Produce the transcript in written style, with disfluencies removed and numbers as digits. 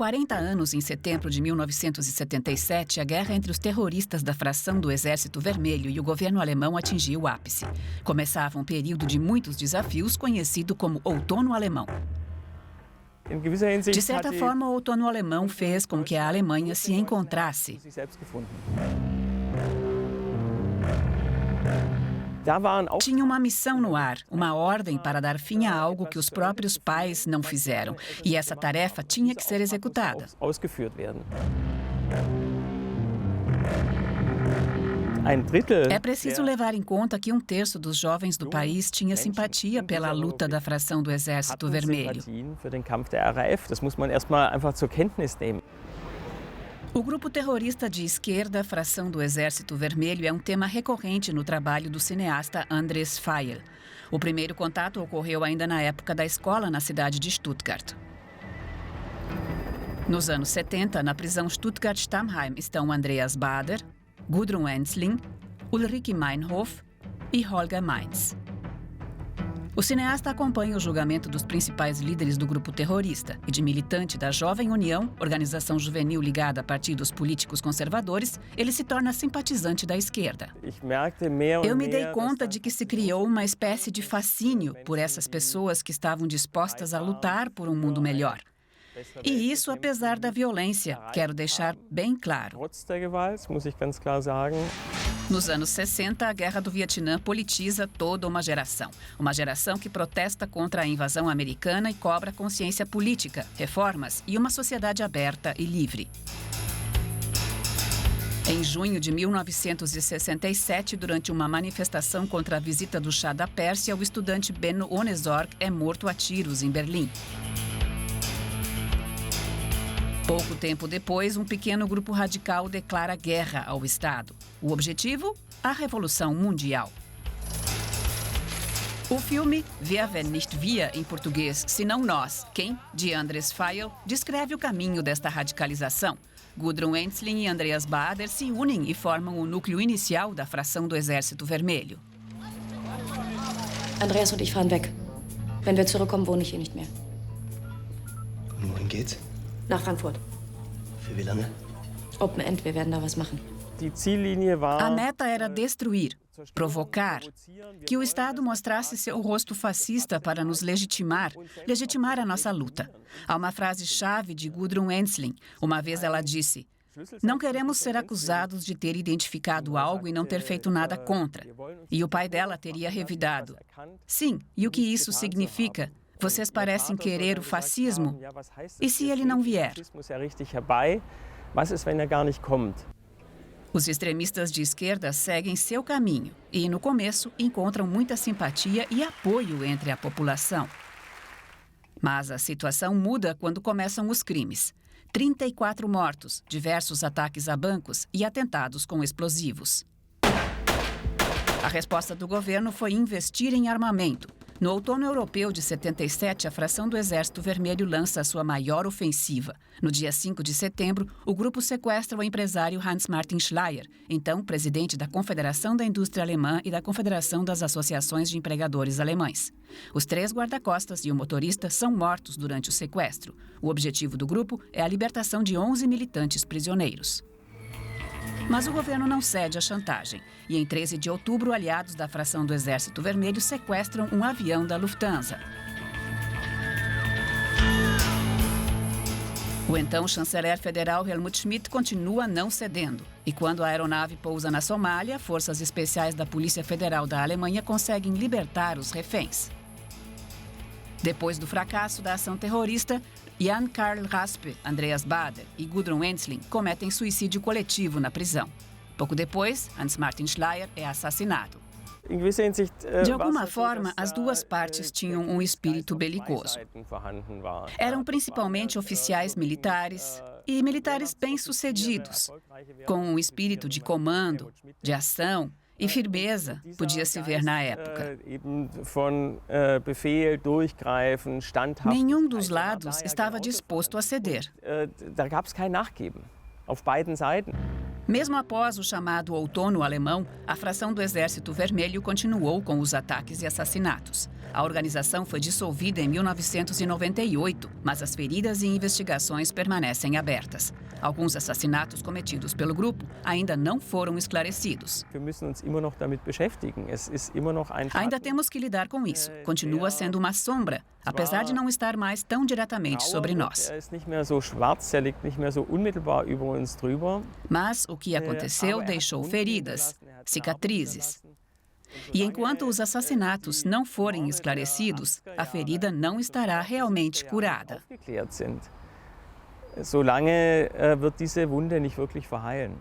40 anos, em setembro de 1977, a guerra entre os terroristas da fração do Exército Vermelho e o governo alemão atingiu o ápice. Começava um período de muitos desafios, conhecido como Outono Alemão. De certa forma, o Outono Alemão fez com que a Alemanha se encontrasse. Tinha uma missão no ar, uma ordem para dar fim a algo que os próprios pais não fizeram. E essa tarefa tinha que ser executada. É preciso levar em conta que 1/3 dos jovens do país tinha simpatia pela luta da fração do Exército Vermelho. O grupo terrorista de esquerda, fração do Exército Vermelho, é um tema recorrente no trabalho do cineasta Andres Fayel. O primeiro contato ocorreu ainda na época da escola na cidade de Stuttgart. Nos anos 70, na prisão Stuttgart-Stammheim estão Andreas Baader, Gudrun Ensslin, Ulrike Meinhof e Holger Mainz. O cineasta acompanha o julgamento dos principais líderes do grupo terrorista e de militante da Jovem União, organização juvenil ligada a partidos políticos conservadores, ele se torna simpatizante da esquerda. Eu me dei conta de que se criou uma espécie de fascínio por essas pessoas que estavam dispostas a lutar por um mundo melhor. E isso apesar da violência, quero deixar bem claro. Nos anos 60, a Guerra do Vietnã politiza toda uma geração. Uma geração que protesta contra a invasão americana e cobra consciência política, reformas e uma sociedade aberta e livre. Em junho de 1967, durante uma manifestação contra a visita do chá da Pérsia, o estudante Benno Ohnesorg é morto a tiros em Berlim. Pouco tempo depois, um pequeno grupo radical declara guerra ao Estado. O objetivo? A Revolução Mundial. O filme Wer wenn nicht wir, em português, Se Não Nós, Quem?, de Andres Fayel, descreve o caminho desta radicalização. Gudrun Ensslin e Andreas Baader se unem e formam o núcleo inicial da fração do Exército Vermelho. Andreas und ich fahren weg. Wenn wir zurückkommen, wohne ich hier nicht mehr. Und wohin geht's? Nach Frankfurt. Für wie lange? Open End, wir werden da was machen. A meta era destruir, provocar, que o Estado mostrasse seu rosto fascista para nos legitimar a nossa luta. Há uma frase-chave de Gudrun Ensslin. Uma vez ela disse: "Não queremos ser acusados de ter identificado algo e não ter feito nada contra." E o pai dela teria revidado: "Sim, e o que isso significa? Vocês parecem querer o fascismo. E se ele não vier?" Os extremistas de esquerda seguem seu caminho e, no começo, encontram muita simpatia e apoio entre a população. Mas a situação muda quando começam os crimes. 34 mortos, diversos ataques a bancos e atentados com explosivos. A resposta do governo foi investir em armamento. No outono europeu de 77, a fração do Exército Vermelho lança a sua maior ofensiva. No dia 5 de setembro, o grupo sequestra o empresário Hans-Martin Schleyer, então presidente da Confederação da Indústria Alemã e da Confederação das Associações de Empregadores Alemães. Os 3 guarda-costas e o motorista são mortos durante o sequestro. O objetivo do grupo é a libertação de 11 militantes prisioneiros. Mas o governo não cede à chantagem. E em 13 de outubro, aliados da fração do Exército Vermelho sequestram um avião da Lufthansa. O então chanceler federal Helmut Schmidt continua não cedendo. E quando a aeronave pousa na Somália, forças especiais da Polícia Federal da Alemanha conseguem libertar os reféns. Depois do fracasso da ação terrorista, Jan Karl Raspe, Andreas Baader e Gudrun Ensslin cometem suicídio coletivo na prisão. Pouco depois, Hans-Martin Schleyer é assassinado. De alguma forma, as duas partes tinham um espírito belicoso. Eram principalmente oficiais militares e militares bem-sucedidos, com um espírito de comando, de ação e firmeza, podia-se ver na época. Nenhum dos lados estava disposto a ceder. Mesmo após o chamado Outono Alemão, a fração do Exército Vermelho continuou com os ataques e assassinatos. A organização foi dissolvida em 1998, mas as feridas e investigações permanecem abertas. Alguns assassinatos cometidos pelo grupo ainda não foram esclarecidos. Ainda temos que lidar com isso. Continua sendo uma sombra, apesar de não estar mais tão diretamente sobre nós. Mas o que aconteceu deixou feridas, cicatrizes. E enquanto os assassinatos não forem esclarecidos, a ferida não estará realmente curada. Solange wird diese Wunde nicht wirklich verheilen.